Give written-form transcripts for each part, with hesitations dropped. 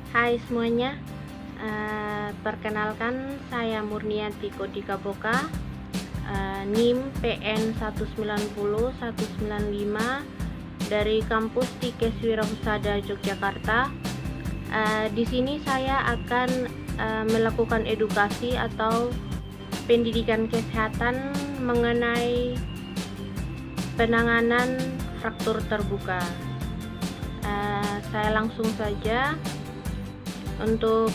Hai semuanya, perkenalkan saya Murnianti Kodika Boka, NIM PN 190-195 dari kampus Tikes Wirahusada Yogyakarta. Di sini saya akan melakukan edukasi atau pendidikan kesehatan mengenai penanganan fraktur terbuka. Saya langsung saja. Untuk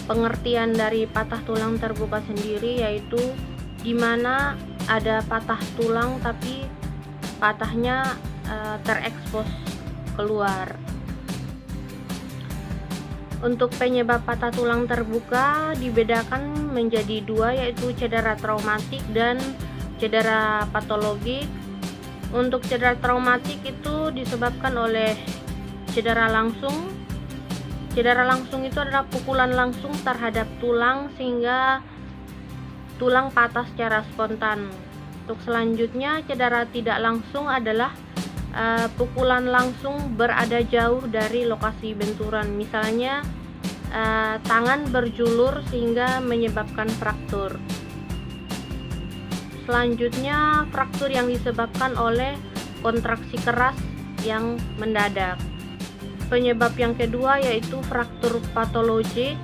pengertian dari patah tulang terbuka sendiri, yaitu di mana ada patah tulang tapi patahnya terekspos keluar. Untuk penyebab patah tulang terbuka dibedakan menjadi dua, yaitu cedera traumatik dan cedera patologik. Untuk cedera traumatik itu disebabkan oleh cedera langsung. Cedera langsung itu adalah pukulan langsung terhadap tulang sehingga tulang patah secara spontan. Untuk selanjutnya, cedera tidak langsung adalah pukulan langsung berada jauh dari lokasi benturan. Misalnya tangan berjulur sehingga menyebabkan fraktur. Selanjutnya, fraktur yang disebabkan oleh kontraksi keras yang mendadak. Penyebab yang kedua yaitu fraktur patologik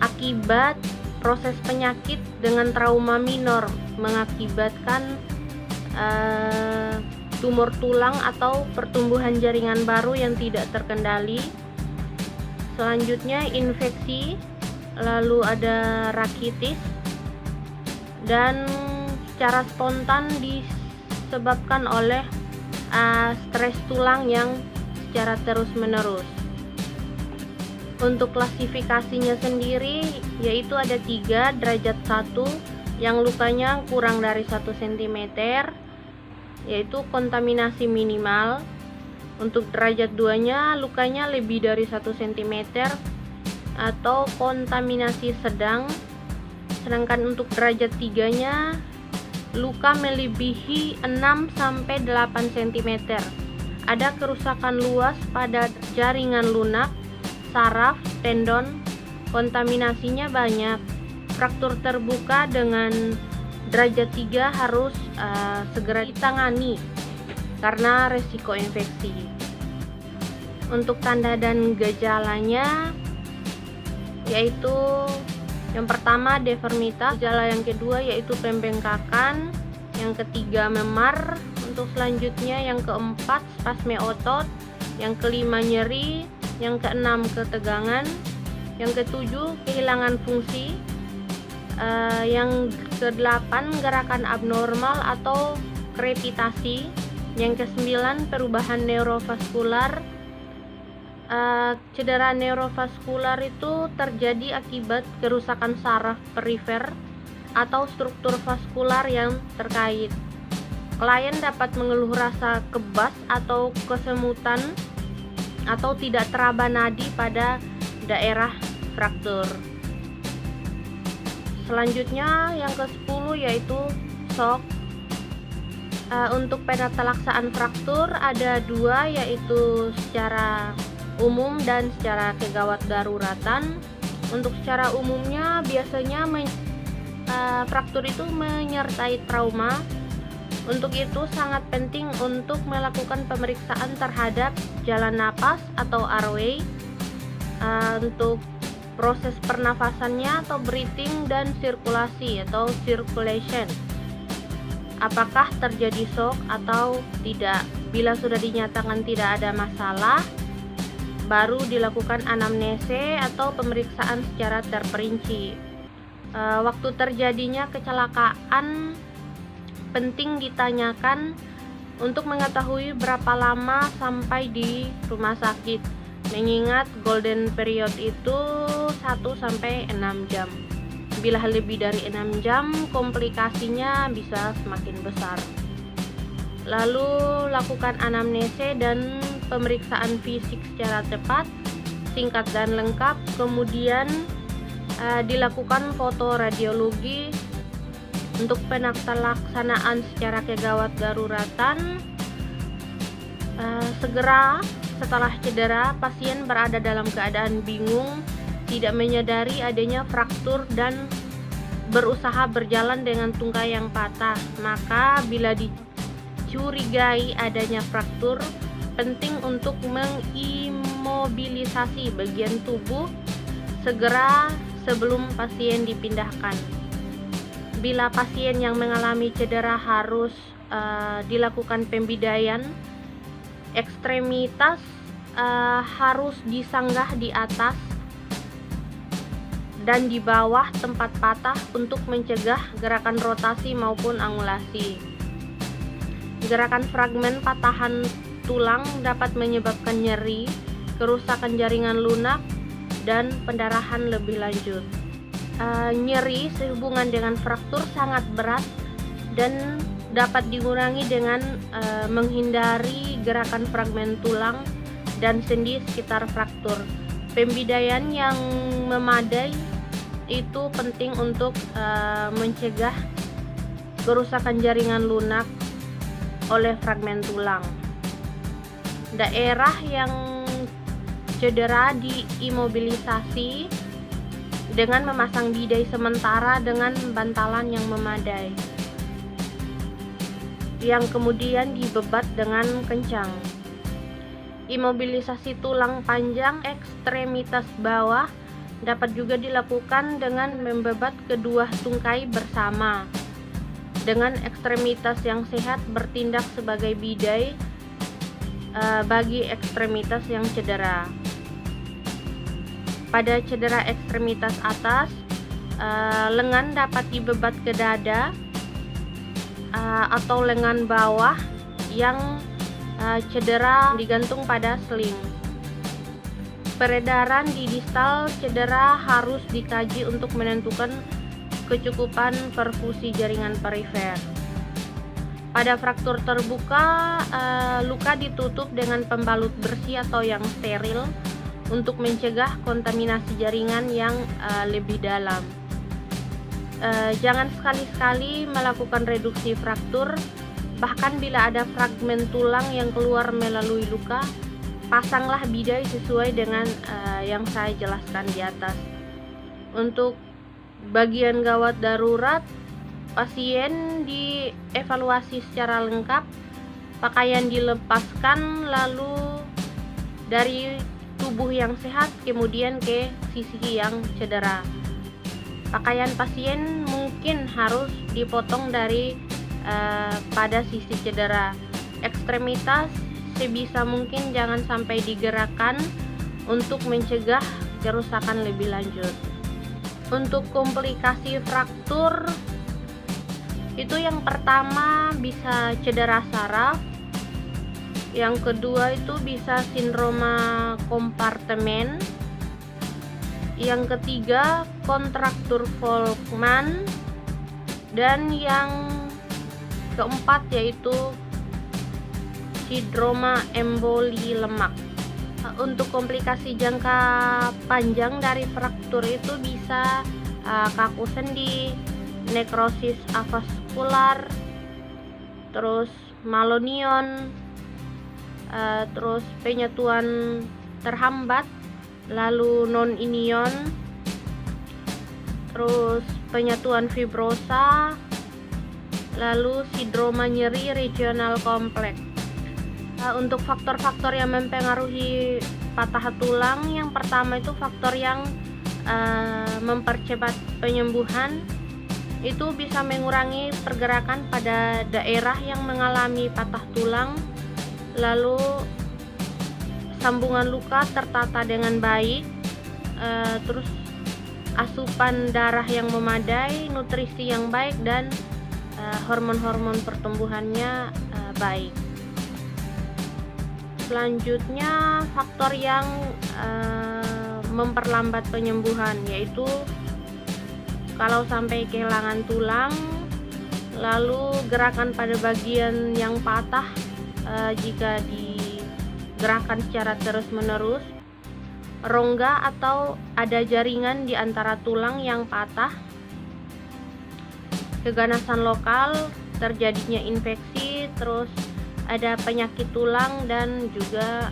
akibat proses penyakit dengan trauma minor mengakibatkan tumor tulang atau pertumbuhan jaringan baru yang tidak terkendali. Selanjutnya infeksi, lalu ada rakitis, dan secara spontan disebabkan oleh stres tulang yang secara terus-menerus. Untuk klasifikasinya sendiri yaitu ada 3. Derajat 1 yang lukanya kurang dari 1 cm, yaitu kontaminasi minimal. Untuk derajat 2-nya lukanya lebih dari 1 cm atau kontaminasi sedang. Sedangkan untuk derajat 3-nya luka melebihi 6-8 cm. Ada kerusakan luas pada jaringan lunak, saraf, tendon, kontaminasinya banyak. Fraktur terbuka dengan derajat 3 harus segera ditangani karena resiko infeksi. Untuk tanda dan gejalanya yaitu yang pertama deformitas, gejala yang kedua yaitu pembengkakan, yang ketiga memar. Untuk selanjutnya yang keempat spasme otot, yang kelima nyeri, yang keenam ketegangan, yang ketujuh kehilangan fungsi, yang kedelapan gerakan abnormal atau krepitasi, yang kesembilan perubahan neurovaskular. Cedera neurovaskular itu terjadi akibat kerusakan saraf perifer atau struktur vaskular yang terkait. Klien dapat mengeluh rasa kebas atau kesemutan atau tidak teraba nadi pada daerah fraktur. Selanjutnya yang ke-10 yaitu shock. Untuk penatelaksaan fraktur ada 2, yaitu secara umum dan secara kegawat daruratan. Untuk secara umumnya biasanya fraktur itu menyertai trauma. Untuk itu sangat penting untuk melakukan pemeriksaan terhadap jalan napas atau airway, untuk proses pernafasannya atau breathing, dan sirkulasi atau circulation. Apakah terjadi shock atau tidak? Bila sudah dinyatakan tidak ada masalah, baru dilakukan anamnese atau pemeriksaan secara terperinci. Waktu terjadinya kecelakaan penting ditanyakan untuk mengetahui berapa lama sampai di rumah sakit, mengingat golden period itu 1-6 jam. Bila lebih dari 6 jam, komplikasinya bisa semakin besar. Lalu lakukan anamnese dan pemeriksaan fisik secara cepat, singkat dan lengkap. Kemudian dilakukan foto radiologi. Untuk penatelaksanaan secara kegawat daruratan, segera setelah cedera, pasien berada dalam keadaan bingung, tidak menyadari adanya fraktur dan berusaha berjalan dengan tungkai yang patah. Maka bila dicurigai adanya fraktur, penting untuk mengimobilisasi bagian tubuh segera sebelum pasien dipindahkan. Bila pasien yang mengalami cedera harus dilakukan pembidaian, ekstremitas harus disanggah di atas dan di bawah tempat patah untuk mencegah gerakan rotasi maupun angulasi. Gerakan fragmen patahan tulang dapat menyebabkan nyeri, kerusakan jaringan lunak, dan pendarahan lebih lanjut. Nyeri sehubungan dengan fraktur sangat berat dan dapat dikurangi dengan menghindari gerakan fragmen tulang dan sendi sekitar fraktur. Pembidaian yang memadai itu penting untuk mencegah kerusakan jaringan lunak oleh fragmen tulang. Daerah yang cedera diimobilisasi dengan memasang bidai sementara dengan bantalan yang memadai, yang kemudian dibebat dengan kencang. Imobilisasi tulang panjang ekstremitas bawah dapat juga dilakukan dengan membebat kedua tungkai bersama, dengan ekstremitas yang sehat bertindak sebagai bidai bagi ekstremitas yang cedera. Pada cedera ekstremitas atas, lengan dapat dibebat ke dada atau lengan bawah yang cedera digantung pada sling. Peredaran di distal cedera harus dikaji untuk menentukan kecukupan perfusi jaringan perifer. Pada fraktur terbuka, luka ditutup dengan pembalut bersih atau yang steril untuk mencegah kontaminasi jaringan yang lebih dalam. Jangan sekali-sekali melakukan reduksi fraktur, bahkan bila ada fragmen tulang yang keluar melalui luka, pasanglah bidai sesuai dengan yang saya jelaskan di atas. Untuk bagian gawat darurat, pasien dievaluasi secara lengkap, pakaian dilepaskan lalu dari tubuh yang sehat kemudian ke sisi yang cedera. Pakaian pasien mungkin harus dipotong dari pada sisi cedera. Ekstremitas sebisa mungkin jangan sampai digerakkan untuk mencegah kerusakan lebih lanjut. Untuk komplikasi fraktur, itu yang pertama bisa cedera saraf, yang kedua itu bisa sindroma kompartemen, yang ketiga kontraktur Volkmann, dan yang keempat yaitu sindroma emboli lemak. Untuk komplikasi jangka panjang dari fraktur itu bisa kaku sendi, nekrosis avaskular, terus malonion, terus penyatuan terhambat, lalu non-inion, terus penyatuan fibrosa, lalu sindroma nyeri regional kompleks. Untuk faktor-faktor yang mempengaruhi patah tulang, yang pertama itu faktor yang mempercepat penyembuhan, itu bisa mengurangi pergerakan pada daerah yang mengalami patah tulang, lalu sambungan luka tertata dengan baik, terus asupan darah yang memadai, nutrisi yang baik, dan hormon-hormon pertumbuhannya baik. Selanjutnya faktor yang memperlambat penyembuhan, yaitu kalau sampai kehilangan tulang, lalu gerakan pada bagian yang patah jika digerakkan secara terus-menerus, rongga atau ada jaringan di antara tulang yang patah, keganasan lokal, terjadinya infeksi, terus ada penyakit tulang, dan juga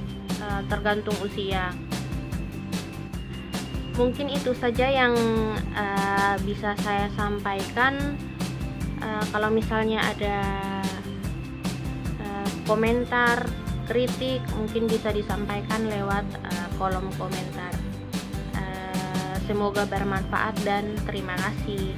tergantung usia. Mungkin itu saja yang bisa saya sampaikan. Kalau misalnya ada komentar, kritik, mungkin bisa disampaikan lewat kolom komentar. Semoga bermanfaat dan terima kasih.